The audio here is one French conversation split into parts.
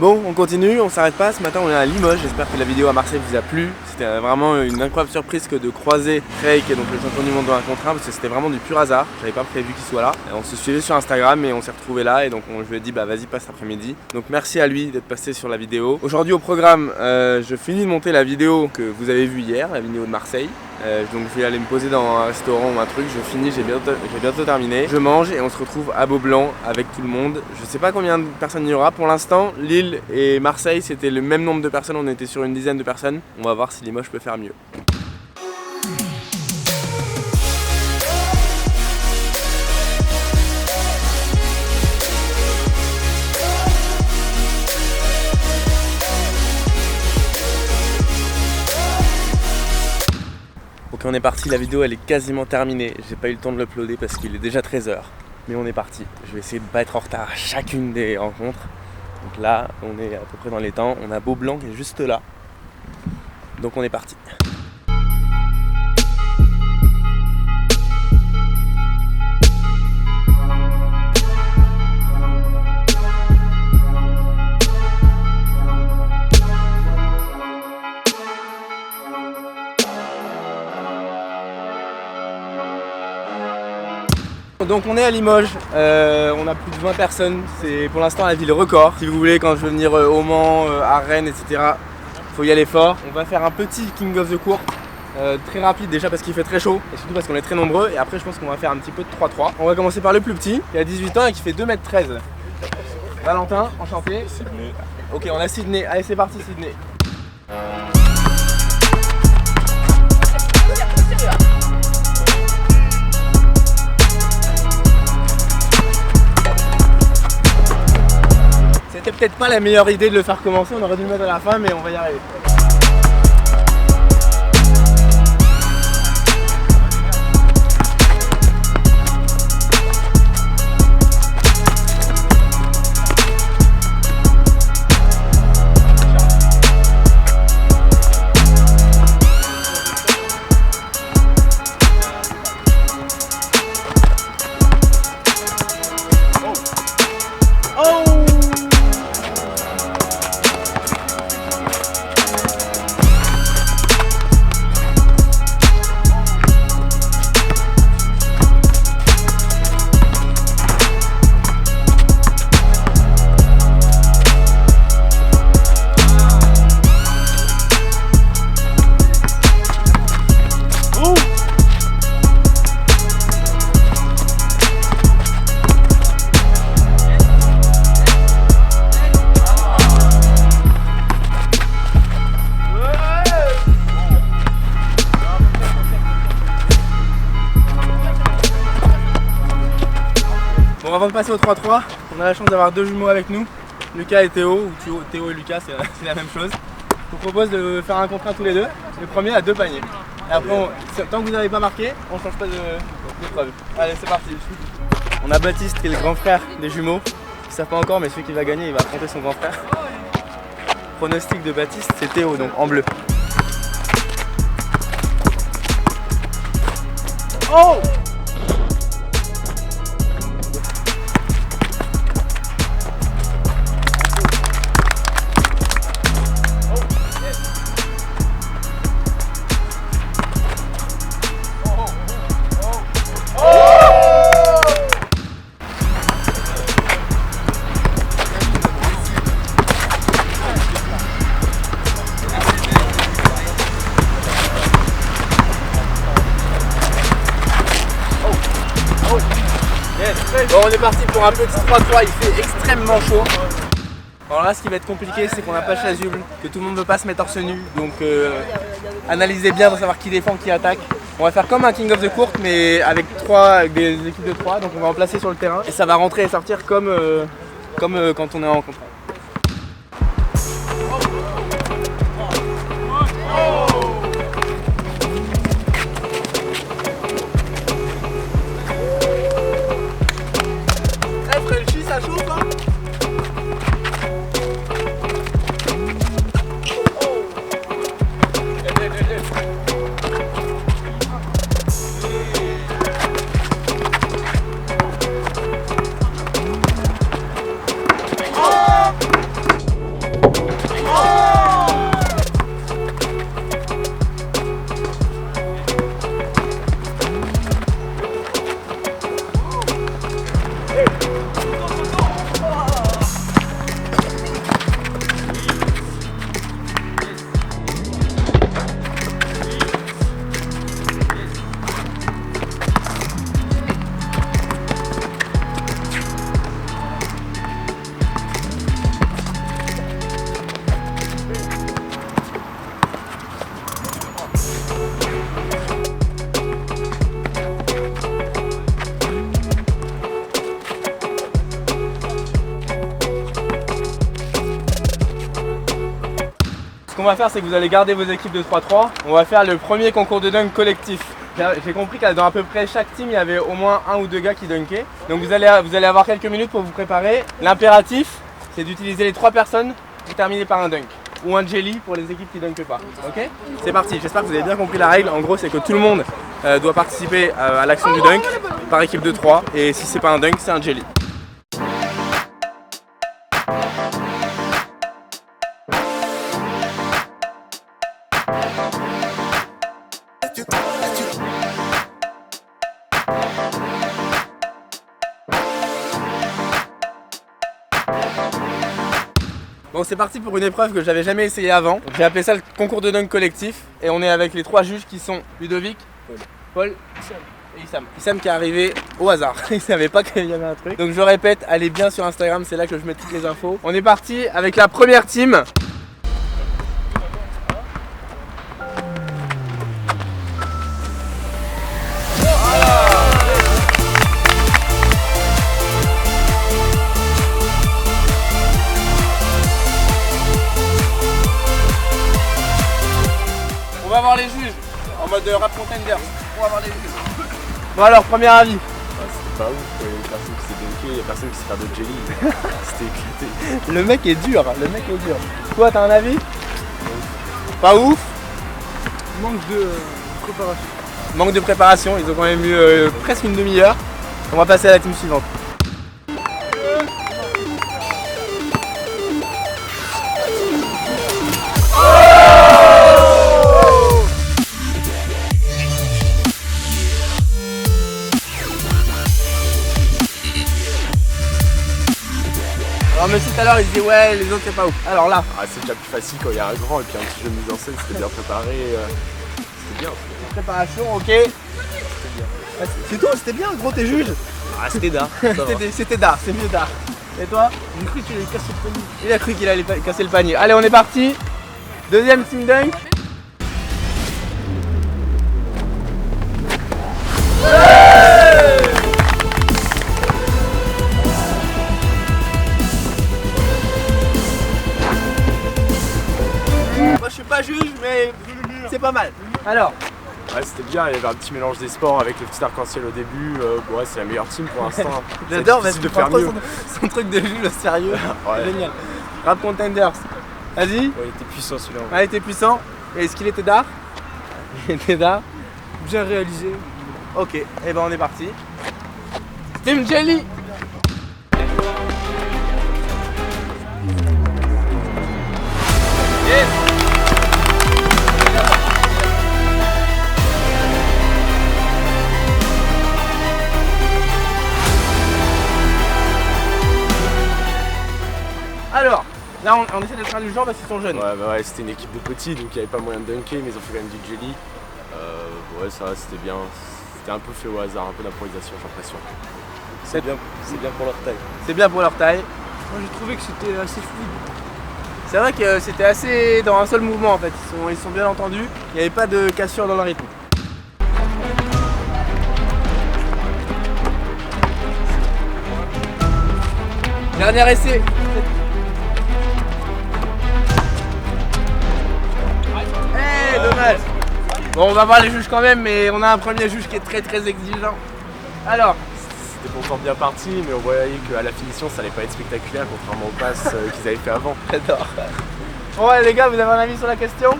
Bon, on continue, on s'arrête pas. Ce matin, on est à Limoges. J'espère que la vidéo à Marseille vous a plu. C'était vraiment une incroyable surprise que de croiser Craig, qui est donc le champion du monde dans 1 contre 1, parce que c'était vraiment du pur hasard. J'avais pas prévu qu'il soit là. On se suivait sur Instagram et on s'est retrouvé là. Et donc, je lui ai dit, bah vas-y, passe l'après-midi. Donc, merci à lui d'être passé sur la vidéo. Aujourd'hui, au programme, je finis de monter la vidéo que vous avez vue hier, la vidéo de Marseille. Donc je vais aller me poser dans un restaurant ou un truc, je finis, j'ai bientôt terminé. Je mange et on se retrouve à Beaublanc avec tout le monde. Je sais pas combien de personnes il y aura. Pour l'instant, Lille et Marseille, c'était le même nombre de personnes, on était sur une dizaine de personnes. On va voir si Limoges peut faire mieux. Ok, on est parti, la vidéo elle est quasiment terminée. J'ai pas eu le temps de l'uploader parce qu'il est déjà 13h. Mais on est parti. Je vais essayer de pas être en retard à chacune des rencontres. Donc là, on est à peu près dans les temps. On a Beaublanc qui est juste là. Donc on est parti. Donc on est à Limoges, on a plus de 20 personnes, c'est pour l'instant la ville record. Si vous voulez, quand je veux venir au Mans, à Rennes, etc., faut y aller fort. On va faire un petit King of the Court, très rapide déjà parce qu'il fait très chaud et surtout parce qu'on est très nombreux. Et après je pense qu'on va faire un petit peu de 3-3. On va commencer par le plus petit, qui a 18 ans et qui fait 2,13 m. Valentin, enchanté. Sydney. Ok, on a Sydney, allez c'est parti Sydney. C'était peut-être pas la meilleure idée de le faire commencer, on aurait dû le mettre à la fin, mais on va y arriver. Bon, avant de passer au 3-3, on a la chance d'avoir deux jumeaux avec nous, Lucas et Théo, ou Théo et Lucas, c'est la même chose. Je vous propose de faire un contre un tous les deux, le premier à 2 paniers. Et après, tant que vous n'avez pas marqué, on ne change pas d'épreuve. Allez, c'est parti. On a Baptiste qui est le grand frère des jumeaux. Ils ne savent pas encore, mais celui qui va gagner, il va affronter son grand frère. Pronostic de Baptiste, c'est Théo, donc en bleu. Oh! Bon, on est parti pour un petit 3-3, il fait extrêmement chaud. Alors là, ce qui va être compliqué, c'est qu'on n'a pas de chasuble, que tout le monde ne veut pas se mettre torse nu. Donc analysez bien pour savoir qui défend, qui attaque. On va faire comme un King of the Court, mais avec des équipes de 3. Donc on va en placer sur le terrain. Et ça va rentrer et sortir comme quand on est en contre. Ça chauffe hein. Oh qu'on va faire, c'est que vous allez garder vos équipes de 3-3. On va faire le premier concours de dunk collectif. J'ai compris que dans à peu près chaque team, il y avait au moins un ou deux gars qui dunkaient. Donc vous allez avoir quelques minutes pour vous préparer. L'impératif, c'est d'utiliser les 3 personnes pour terminer par un dunk. Ou un jelly pour les équipes qui dunkent pas. Ok? C'est parti, j'espère que vous avez bien compris la règle. En gros, c'est que tout le monde doit participer à l'action du dunk par équipe de 3. Et si c'est pas un dunk, c'est un jelly. Bon, c'est parti pour une épreuve que j'avais jamais essayé avant. J'ai appelé ça le concours de dunk collectif. Et on est avec les 3 juges qui sont Ludovic, Paul et Issam. Issam qui est arrivé au hasard. Il savait pas qu'il y avait un truc. Donc je répète, allez bien sur Instagram, c'est là que je mets toutes les infos. On est parti avec la première team. On va voir les juges en mode rap contender. On va voir les juges. Bon alors, premier avis. C'était pas ouf, il y a personne qui s'est dunké, il y a personne qui s'est fait de jelly. C'était éclaté. Le mec est dur, le mec est dur. Toi, t'as un avis? Pas ouf. Manque de préparation. Manque de préparation, ils ont quand même eu presque une demi-heure. On va passer à la team suivante. Alors monsieur tout à l'heure il disait ouais les autres c'est pas ouf. Alors là, C'est déjà plus facile quand il y a un grand et puis un petit jeu de mise en scène, c'était bien préparé. C'était bien. préparation, ok. C'est tout, c'était bien gros tes juges. C'était d'art. C'était d'art, c'est mieux d'art. Et toi? J'ai cru qu'il allait casser le panier. Il a cru qu'il allait casser le panier. Allez on est parti. Deuxième team dunk. Moi je suis pas juge mais c'est pas mal. Alors, Ouais, c'était bien, il y avait un petit mélange des sports avec le petit arc-en-ciel au début. Ouais, c'est la meilleure team pour l'instant. j'adore C'est parce difficile que de faire mieux. son truc de juge, le sérieux. Ouais. Génial. Rap Contenders. Vas-y. Ouais, il était puissant celui-là. Ah, il était puissant. Et est-ce qu'il était d'art? Il était d'art. Bien réalisé. Ok, et ben on est parti. Team Jelly. Yes. Alors, là on essaie d'être indulgent parce qu'ils sont jeunes. Ouais, c'était une équipe de petits donc il n'y avait pas moyen de dunker, mais ils ont fait quand même du jelly. Ouais, ça c'était bien. C'était un peu fait au hasard, un peu d'improvisation, j'ai l'impression. C'est bien pour leur taille. C'est bien pour leur taille. Moi j'ai trouvé que c'était assez fluide. C'est vrai que c'était assez dans un seul mouvement en fait. Ils sont bien entendus. Il n'y avait pas de cassure dans le rythme. Dernier essai. Dommage. Bon, on va voir les juges quand même, mais on a un premier juge qui est très exigeant. Alors, C'était pourtant bien parti, mais on voyait qu'à la finition ça allait pas être spectaculaire contrairement aux passes qu'ils avaient fait avant. j'adore. Bon, ouais, les gars, vous avez un avis sur la question?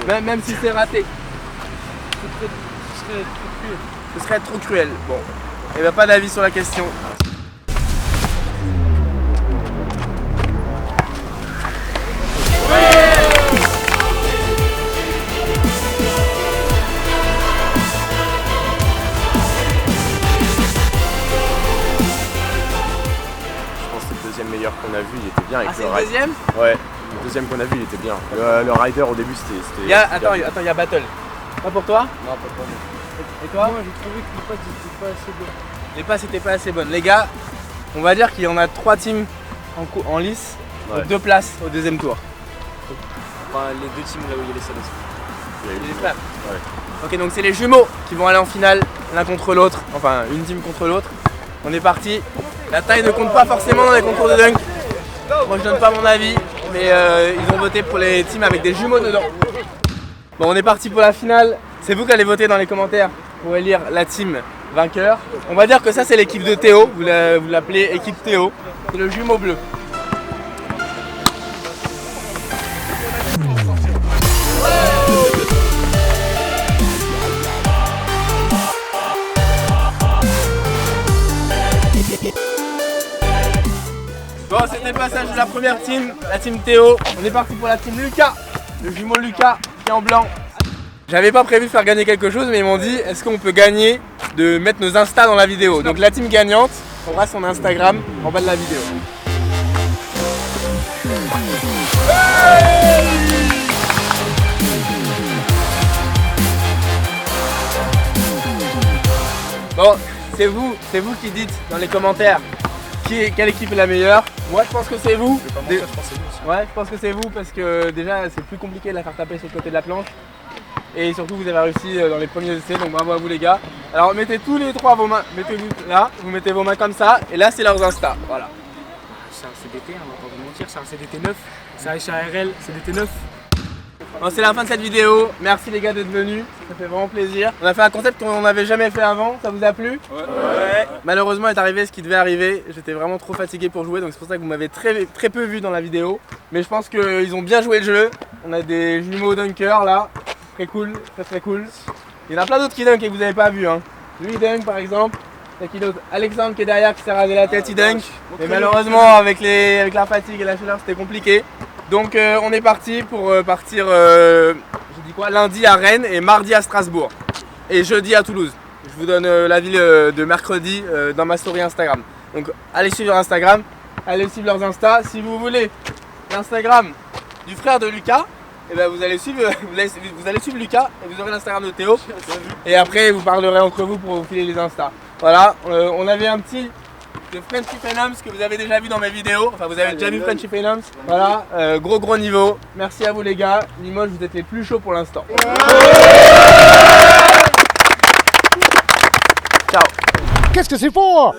Même si c'est raté. Ce serait trop cruel. Bon, et ben pas d'avis sur la question. Meilleur qu'on a vu, il était bien avec c'est le le rider. deuxième? Ouais, le deuxième qu'on a vu, il était bien. Le rider au début, c'était. Attends, il y a battle. Pas pour toi? Non, pas pour moi. Et toi? Moi j'ai trouvé que les passes n'étaient pas assez bonnes. Les passes n'étaient pas assez bonnes. Les gars, on va dire qu'il y en a 3 teams en lice, Ouais. 2 places au deuxième tour. Enfin, les deux teams là où il y a les salles aussi. Les frères. Ouais. Ok, donc c'est les jumeaux qui vont aller en finale l'un contre l'autre, enfin une team contre l'autre. On est parti. La taille ne compte pas forcément dans les concours de dunk. Moi je donne pas mon avis. mais ils ont voté pour les teams avec des jumeaux dedans. Bon, on est parti pour la finale. C'est vous qui allez voter dans les commentaires pour élire la team vainqueur. On va dire que ça c'est l'équipe de Théo, vous l'appelez équipe Théo, c'est le jumeau bleu. Bon, c'était le passage de la première team, la team Théo. On est parti pour la team Lucas, le jumeau Lucas qui est en blanc. J'avais pas prévu de faire gagner quelque chose, mais ils m'ont dit est-ce qu'on peut gagner de mettre nos Insta dans la vidéo. Donc la team gagnante aura son Instagram en bas de la vidéo. Bon, c'est vous qui dites dans les commentaires quelle équipe est la meilleure. Moi je pense que c'est vous. Ouais, je pense que c'est vous parce que déjà c'est plus compliqué de la faire taper sur le côté de la planche. Et surtout vous avez réussi dans les premiers essais, donc bravo à vous les gars. Alors mettez tous les trois vos mains, mettez-vous là, vous mettez vos mains comme ça, et là c'est leurs Insta, voilà. C'est un CDT, on va pas vous mentir, c'est un CDT 9. C'est un HRL, CDT 9. Bon, c'est la fin de cette vidéo, merci les gars d'être venus, ça fait vraiment plaisir. On a fait un concept qu'on n'avait jamais fait avant, ça vous a plu? Ouais. Malheureusement est arrivé ce qui devait arriver, j'étais vraiment trop fatigué pour jouer, donc c'est pour ça que vous m'avez très peu vu dans la vidéo. Mais je pense qu'ils ont bien joué le jeu, on a des jumeaux dunkers là, très cool, très cool. Il y en a plein d'autres qui dunk et que vous n'avez pas vu. Hein. Lui il dunk par exemple, il y a qui d'autre? Alexandre qui est derrière qui s'est rasé la tête, il dunk. Mais malheureusement avec la fatigue et la chaleur c'était compliqué. Donc on est parti pour partir lundi à Rennes et mardi à Strasbourg et jeudi à Toulouse. Je vous donne la ville de mercredi dans ma story Instagram. Donc allez suivre Instagram, allez suivre leurs Insta. Si vous voulez l'Instagram du frère de Lucas, et ben vous allez suivre Lucas et vous aurez l'Instagram de Théo. Et après vous parlerez entre vous pour vous filer les Insta. Voilà, on avait un petit de Frenchy Phenoms que vous avez déjà vu dans mes vidéos. Enfin vous avez déjà vu Frenchy Phenoms. Voilà, gros niveau. Merci à vous les gars. Limoges, vous êtes les plus chauds pour l'instant. Ciao. Qu'est-ce que c'est fort?